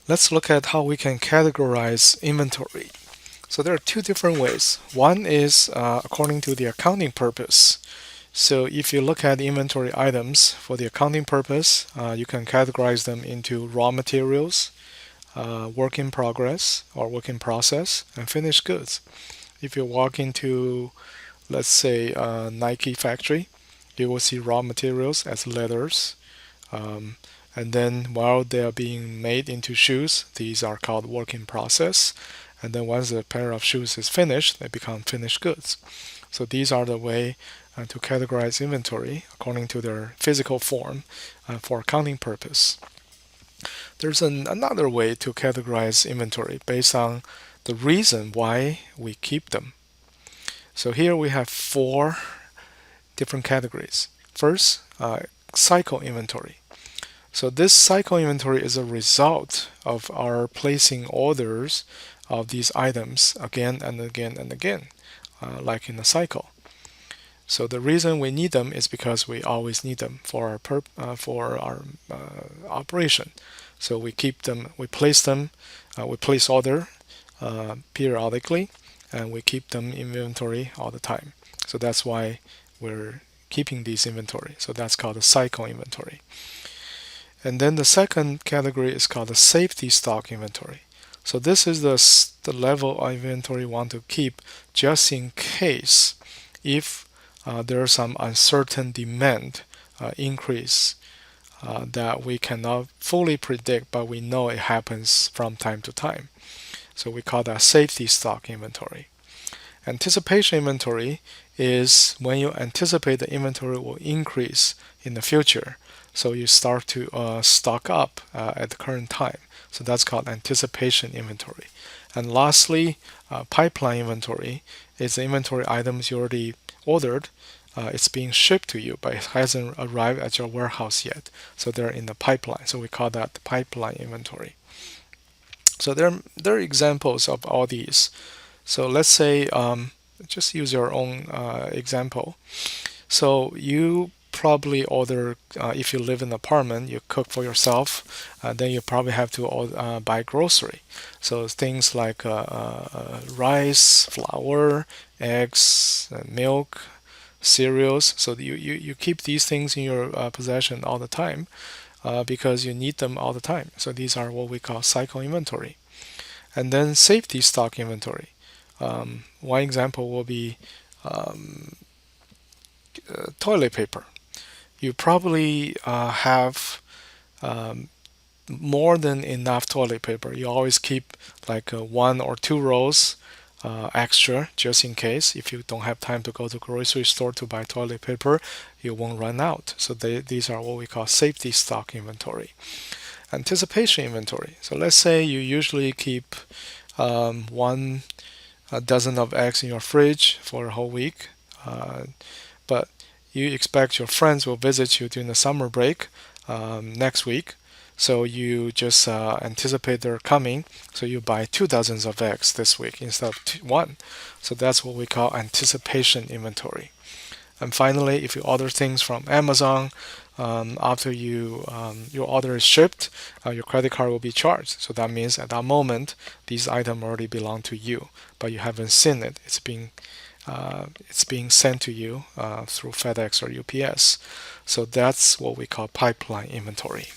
Let's look at how we can categorize inventory. So there are two different ways. One is according to the accounting purpose. So if you look at inventory items for the accounting purpose, you can categorize them into raw materials, work in progress or work in process, and finished goods. If you walk into, let's say, a Nike factory, you will see raw materials as leathers. Um, and then while they are being made into shoes, these are called work in process. And then once the pair of shoes is finished, they become finished goods. So these are the way to categorize inventory according to their physical form for accounting purpose. There's another way to categorize inventory based on the reason why we keep them. So here we have four different categories. First, cycle inventory. So this cycle inventory is a result of our placing orders of these items again and again and again, like in a cycle. So the reason we need them is because we always need them for our operation. So we keep them, we place them, we place order periodically, and we keep them in inventory all the time. So that's why we're keeping these inventory. So that's called a cycle inventory. And then the second category is called the safety stock inventory. So this is the level of inventory we want to keep just in case if there is some uncertain demand increase that we cannot fully predict, but we know it happens from time to time. So we call that safety stock inventory. Anticipation inventory is when you anticipate the inventory will increase in the future. So you start to stock up at the current time. So that's called anticipation inventory. And lastly, pipeline inventory is the inventory items you already ordered. It's being shipped to you, but it hasn't arrived at your warehouse yet. So they're in the pipeline. So we call that pipeline inventory. So there are examples of all these. So let's say, just use your own example. So you probably order, if you live in an apartment, you cook for yourself, then you probably have to buy grocery. So things like rice, flour, eggs, milk, cereals. So you keep these things in your possession all the time because you need them all the time. So these are what we call cycle inventory. And then safety stock inventory. One example will be toilet paper. You probably have more than enough toilet paper. You always keep like one or two rolls extra just in case. If you don't have time to go to grocery store to buy toilet paper, you won't run out. So these are what we call safety stock inventory. Anticipation inventory. So let's say you usually keep one dozen of eggs in your fridge for a whole week, but you expect your friends will visit you during the summer break next week. So you just anticipate their coming. So you buy 2 dozens of eggs this week instead of one. So that's what we call anticipation inventory. And finally, if you order things from Amazon, after your order is shipped, your credit card will be charged. So that means at that moment, these items already belong to you, but you haven't seen it. It's being sent to you through FedEx or UPS. So that's what we call pipeline inventory.